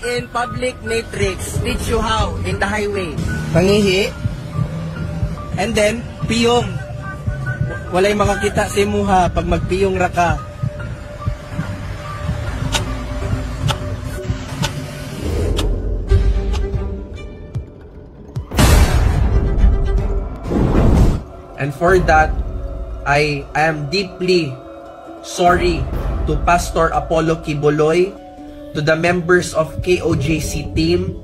in public matrix teach you how in the highway. Pangihi. And then, piyong. Walay makakita si muha pag magpiyong raka. And for that, I am deeply sorry to Pastor Apollo Kibuloy, to the members of KOJC team,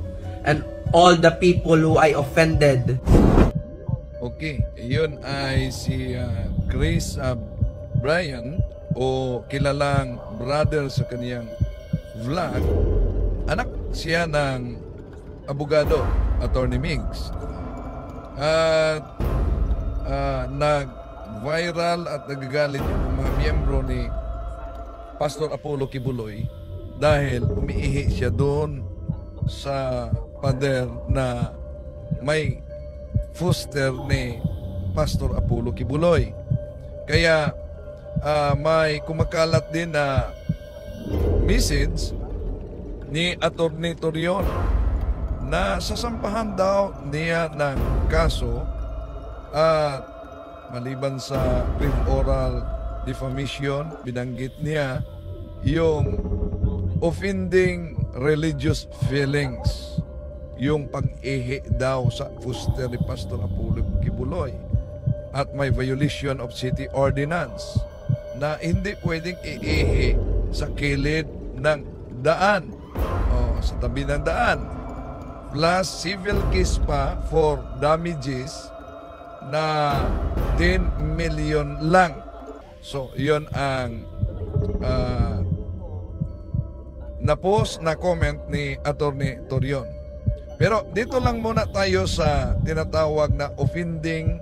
and all the people who I offended. Okay, yun ay si Chris Brian, o kilalang brother sa kaniyang vlog. Anak siya ng abogado, Attorney Migs. At nag-viral at nagagalit yung mga miyembro ni Pastor Apollo Kibuloy dahil umiihi siya doon sa pader na may foster ni Pastor Apollo Kibuloy. Kaya may kumakalat din na message ni Atty. Torion na sasampahan daw niya ng kaso at maliban sa oral defamation, binanggit niya yung offending religious feelings, yung pag-ihi daw sa foster ni Pastor Apollo Kibuloy, at may violation of city ordinance na hindi pwedeng iihi sa kilid ng daan o sa tabi ng daan, plus civil case pa for damages na 10 million lang. So, yun ang na-post na comment ni Atty. Torion. Pero dito lang muna tayo sa tinatawag na offending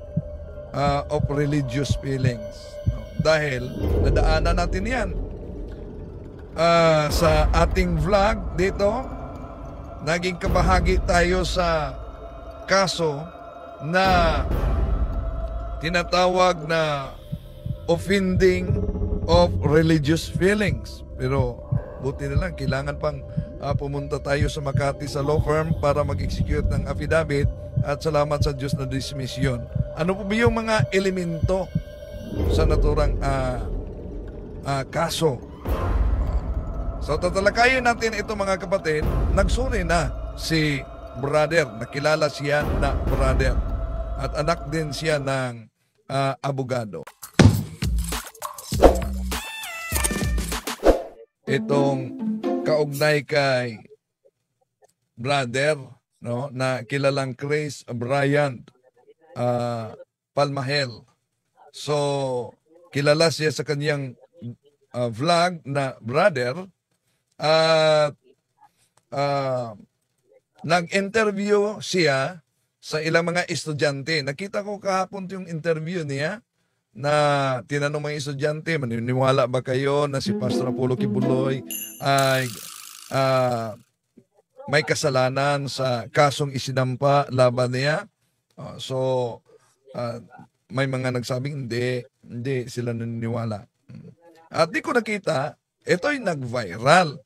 of religious feelings. Dahil nadaanan natin yan sa ating vlog dito. Naging kabahagi tayo sa kaso na tinatawag na offending of religious feelings. Pero buti na lang, kailangan pang pumunta tayo sa Makati sa law firm para mag-execute ng affidavit, at salamat sa Diyos na dismiss yun. Ano po ba yung mga elemento sa naturang kaso? So tatalakayin natin ito, mga kapatid. Nagsuri na si brother, nakilala siya na brother, at anak din siya ng abogado. Itong kaugnay kay brother, no, na kilalang Chris Brian Palmahel. So, kilala siya sa kanyang vlog na brother, at nag-interview siya sa ilang mga estudyante. Nakita ko kahapon yung interview niya na tinanong mga estudyante, maniniwala ba kayo na si Pastor Apollo Kibuloy ay may kasalanan sa kasong isinampa laban niya? May mga nagsabing hindi sila naniniwala. At di ko nakita, ito'y nag-viral,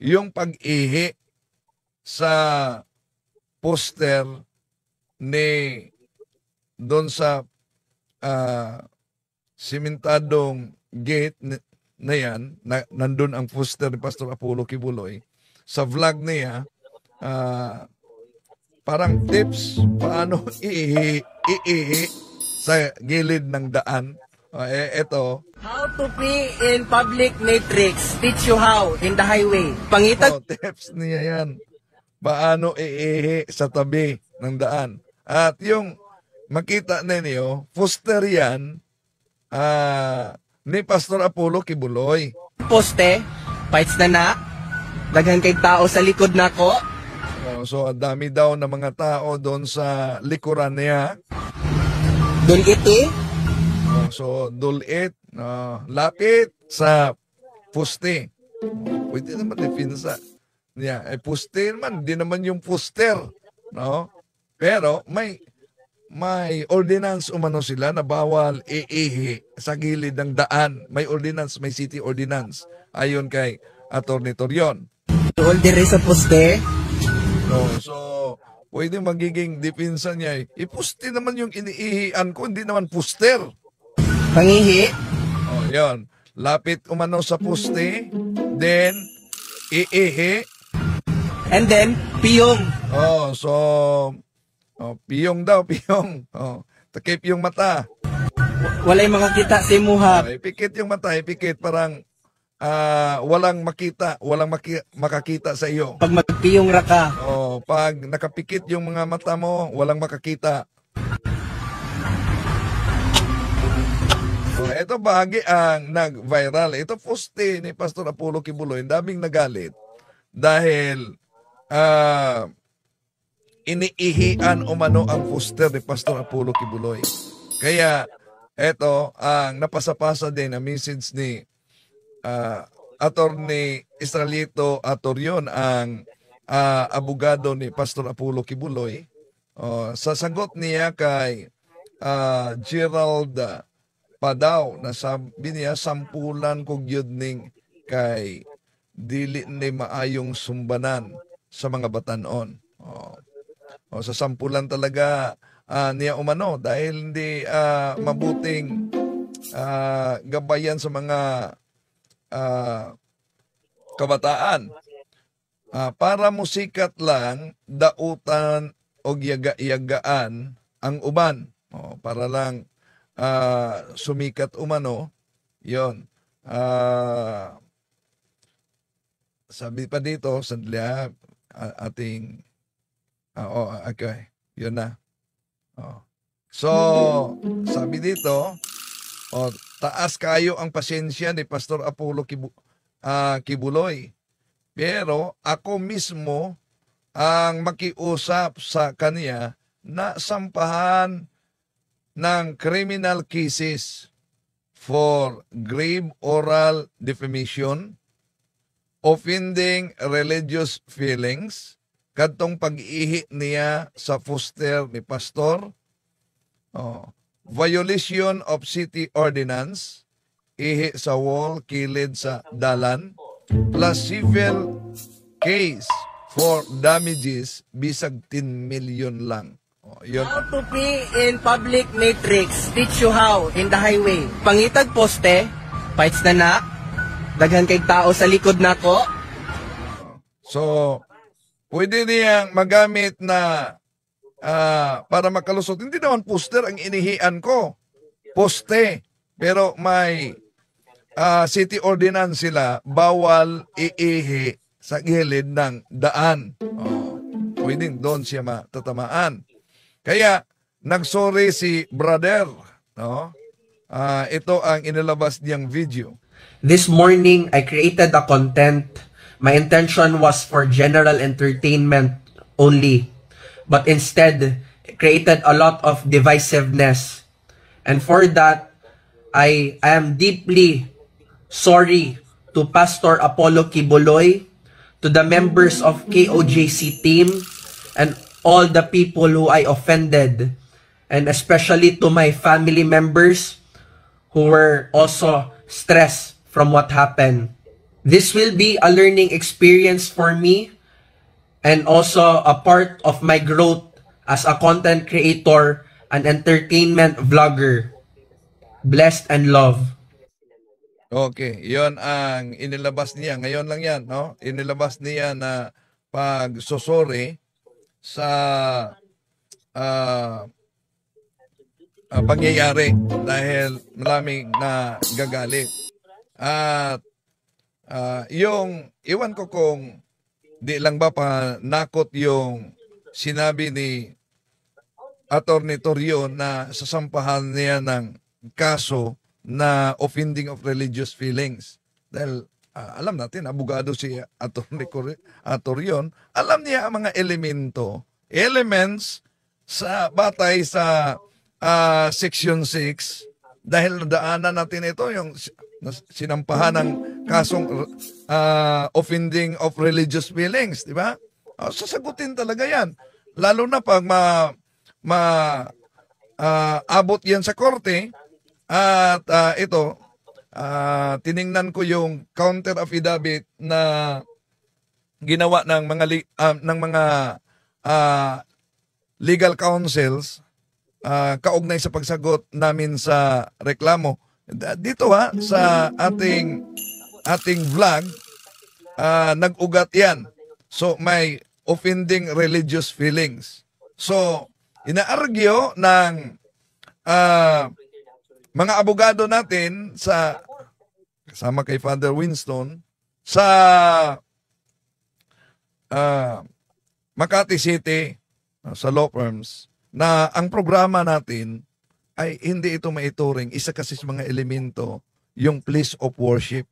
yung pag-ihi sa poster ni doon sa simentadong gate na yan, nandun ang poster ni Pastor Apollo Kibuloy. Sa vlog niya, parang tips paano iihi sa gilid ng daan. Ito. How to pee in public matrix teach you how in the highway. Pangitag. Tips niya yan. Paano iihi sa tabi ng daan. At yung makita ninyo, poster yan ni Pastor Apollo Kibuloy. Poste, fights na daghan kay tao sa likod nako. So, ang dami daw ng mga tao doon sa likuran niya. Doon iti. So, dulit, lapit sa poste. Pwede naman definsa. Yeah, poste naman, di naman yung poster. No? Pero may ordinance umano sila na bawal iihi sa gilid ng daan. May ordinance, may city ordinance. Ayon kay Atty. Torion. Dool dire sa poste. So, pwede magiging depensa niya. Ipuste naman yung iniihian ko, hindi naman puster. Pangihi. Yan. Lapit umano sa poste, then iihi. And then, piyong. Piyong daw, piyong. Takip yung mata. Walay makakita si Muhap. Ipikit yung mata, ipikit parang walang makita, makakita sa iyo. Pag magpiyong raka. Pag nakapikit yung mga mata mo, walang makakita. Ito bahagi ang nag-viral. Ito poste ni Pastor Apollo Kibuloy. Daming nagalit dahil iniihian umano ang poster ni Pastor Apollo Kibuloy. Kaya ito ang napasa-pasa din na message ni Attorney Israelito Atorion, ang abogado ni Pastor Apollo Kibuloy. Sa sagot niya kay Gerald Padaw, na sabi niya, sampulan ko gyud ning kay dili ni maayong sumbanan sa mga batanon. Sa sampulan talaga niya umano dahil hindi mabuting gabayan sa mga kabataan. Para musikat lang, dautan o yaga-yagaan ang uban. Para lang sumikat umano, yon. Sabi pa dito, sandali ating, okay, yun na. So, sabi dito, taas kayo ang pasensya ni Pastor Apollo Kibuloy. Pero ako mismo ang makiusap sa kanya na sampahan ng criminal cases for grave oral defamation, offending religious feelings, kadtong pag-ihi niya sa poster ni Pastor, violation of city ordinance, ihi sa wall, kilid sa dalan, plus civil case for damages bisag 10 million lang. Yun. How to pee in public matrix. Teach you how in the highway. Pangitag poste, fights na daghan kay tao sa likod nako. So, pwede niyang magamit na para makalusot. Hindi naman poster ang inihian ko. Poste. Pero may city ordinance sila, bawal iihi sa gilid ng daan. Pwede doon siya matatamaan. Kaya, nagsorry si brother. Ito ang inilabas niyang video. This morning, I created a content. My intention was for general entertainment only. But instead, created a lot of divisiveness. And for that, I am deeply sorry to Pastor Apollo Kibuloy, to the members of KOJC team, and all the people who I offended, and especially to my family members who were also stressed from what happened. This will be a learning experience for me and also a part of my growth as a content creator and entertainment vlogger. Blessed and love. Okay, yon ang inilabas niya. Ngayon lang yan, no? Inilabas niya na pagsusuri sa pangyayari dahil maraming na gagalit. At yung, iwan ko kung di lang ba pa nakot yung sinabi ni Attorney Torion na sasampahan niya ng kaso na offending of religious feelings. Dahil alam natin, abogado si Attorney Torion, alam niya ang mga elements sa batay sa Section 6, dahil nadaanan natin ito, yung sinampahan ng kasong offending of religious feelings, di ba? Sasagutin talaga yan. Lalo na pag abot yan sa korte, at tiningnan ko yung counter affidavit na ginawa ng mga ah, legal counsels kaugnay sa pagsagot namin sa reklamo. Dito sa ating vlog, nag-ugat yan. So may offending religious feelings. So inaargyo ng mga abogado natin kasama kay Father Winston sa Makati City, sa law firms, na ang programa natin ay hindi ito maituring. Isa kasi sa mga elemento, yung place of worship.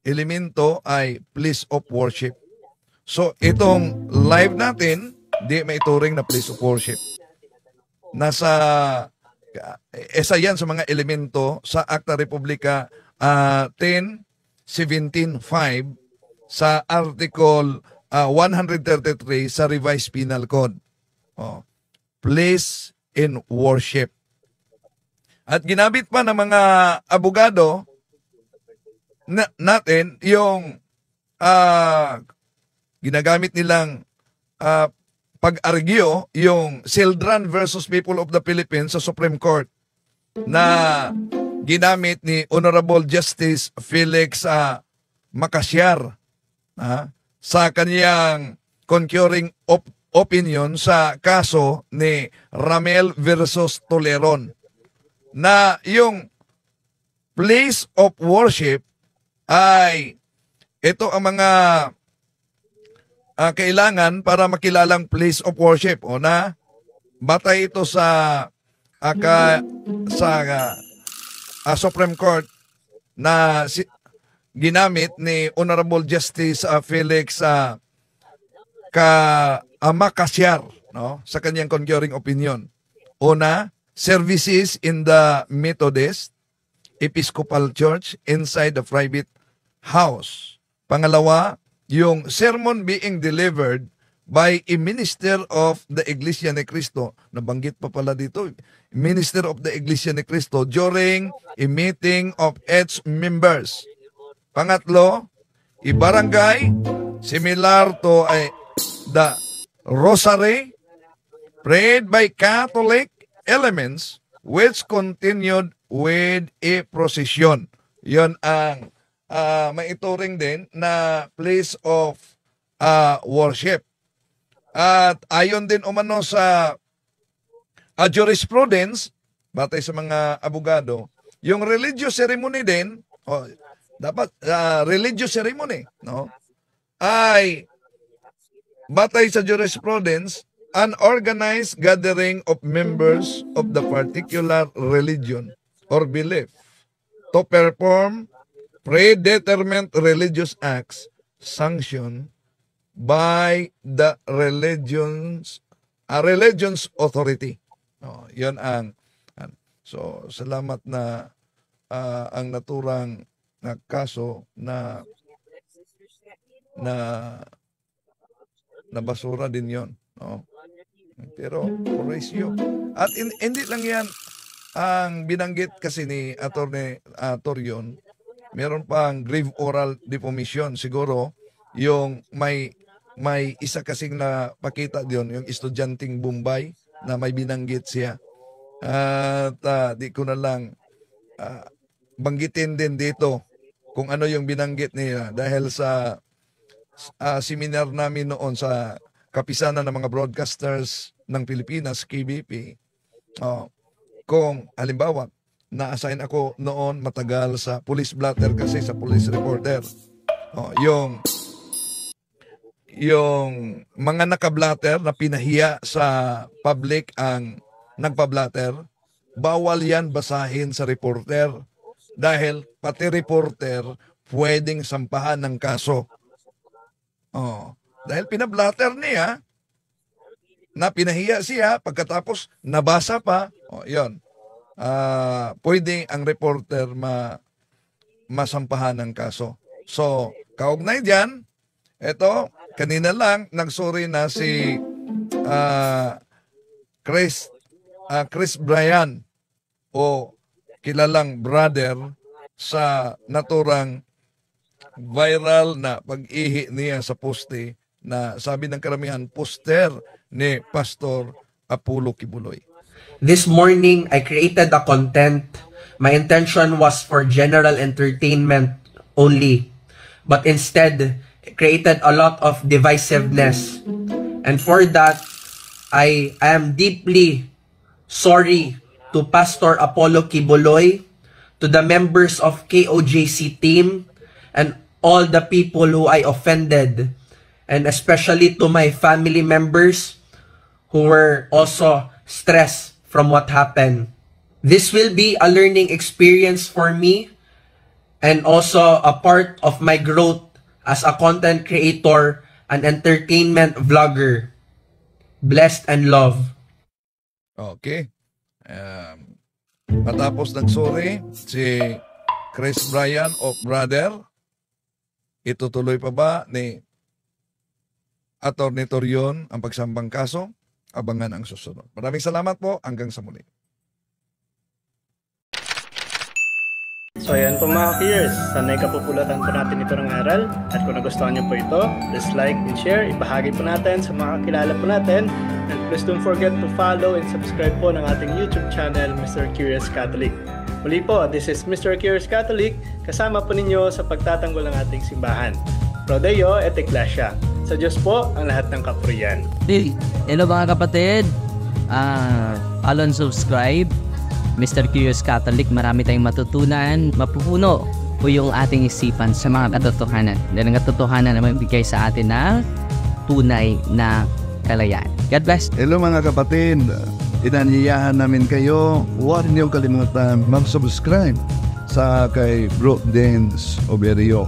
Elemento ay place of worship. So, itong live natin, di maituring na place of worship. Isa yan sa mga elemento sa Acta Republica 10.17.5 sa Article 133 sa Revised Penal Code. Place in worship. At ginamit pa ng mga abogado natin yung ginagamit nilang pag-argyo yung Sildran versus People of the Philippines sa Supreme Court na ginamit ni Honorable Justice Felix Macasyar sa kaniyang concurring opinion sa kaso ni Ramel versus Toleron na yung place of worship ay ito ang mga kailangan para makilalang place of worship. O na, batay ito sa Supreme Court na ginamit ni Honorable Justice Felix Macasyar, no, sa kanyang concurring opinion. Una, services in the Methodist Episcopal Church inside the private house. Pangalawa, yung sermon being delivered by a minister of the Iglesia ni Cristo. Nabanggit pa pala dito, minister of the Iglesia ni Cristo during a meeting of its members. Pangatlo, a barangay similar to the Rosary prayed by Catholic elements which continued with a procession. Yon ang maituring din na place of worship. At ayon din umano sa jurisprudence, batay sa mga abogado, yung religious ceremony din, dapat religious ceremony, no, ay batay sa jurisprudence, an organized gathering of members of the particular religion or belief to perform predetermined religious acts sanctioned by the religion's authority. Yan ang so salamat na ang naturang na kaso na basura din yon, no? Pero Horacio, at hindi lang yan ang binanggit kasi ni Attorney Torion, meron pang grave oral defamation. Siguro yung may isa kasing na pakita diyon, yung estudyanteng Bombay na may binanggit siya. At di ko na lang banggitin din dito kung ano yung binanggit niya dahil sa seminar namin noon sa Kapisanan ng mga Broadcasters ng Pilipinas, KBP. Kung halimbawa, na-assign ako noon matagal sa police blotter kasi sa police reporter. Yung mga nakablatter na pinahiya sa public ang nagpablatter, bawal yan basahin sa reporter dahil pati reporter pwedeng sampahan ng kaso. Dahil pinablatter niya, na pinahiya siya, pagkatapos nabasa pa, yun. Pwedeng ang reporter masampahan ng kaso. So, kaugnay diyan, eto, kanina lang, nagsorry na si Chris Bryan o kilalang brother sa naturang viral na pag-ihi niya sa poste na sabi ng karamihan, poster ni Pastor Apollo Kibuloy. This morning, I created a content. My intention was for general entertainment only. But instead, created a lot of divisiveness. And for that, I am deeply sorry to Pastor Apollo Kibuloy, to the members of KOJC team, and all the people who I offended, and especially to my family members who were also stressed from what happened. This will be a learning experience for me and also a part of my growth as a content creator and entertainment vlogger. Blessed and love. Okay. Matapos nagsorry si Chris Bryan of Brother, itutuloy pa ba ni Atty. Torion ang pagsambang kaso? Abangan ang susunod. Maraming salamat po. Hanggang sa muli. So ayan po mga peers, sanay kapupulatan po natin ito ng aral. At kung nagustuhan niyo po ito, please like and share, ibahagi po natin sa mga kakilala po natin. And please don't forget to follow and subscribe po ng ating YouTube channel, Mr. Curious Catholic. Muli po, this is Mr. Curious Catholic, kasama po ninyo sa pagtatanggol ng ating simbahan. Pro Deo et Ecclesia. Sa Diyos po ang lahat ng kapurian. Hello mga kapatid, follow and subscribe Mr. Curious Catholic. Marami tayong matutunan, mapupuno po yung ating isipan sa mga katotohanan. Dahil ang katotohanan na magbigay sa atin ng tunay na kalayaan. God bless. Hello mga kapatid, inanyayahan namin kayo, huwag niyong kalimutan mag-subscribe sa kay Bro Dance Oberio,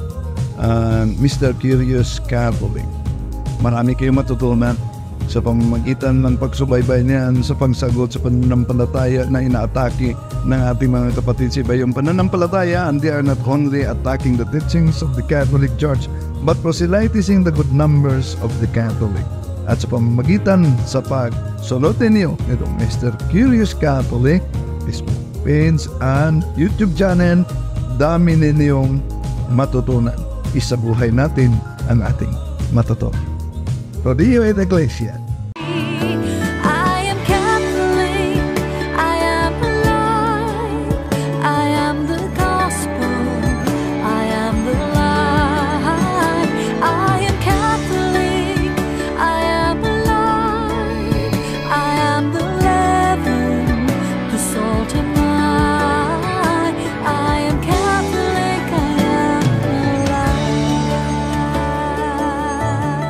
Mr. Curious Catholic. Marami kayong matutunan sa pamamagitan ng pagsubaybay niyan sa pagsagot sa pananampalataya na inaatake ng ating mga kapatid sa iba. Yung pananampalataya, and they are not only attacking the teachings of the Catholic Church, but proselytizing the good numbers of the Catholic. At sa pamamagitan sa pagsunutin niyo nitong Mr. Curious Catholic, Facebook page and YouTube channel, dami ninyong matutunan. Isabuhay natin ang ating matuto. Pro Deo et Ecclesia.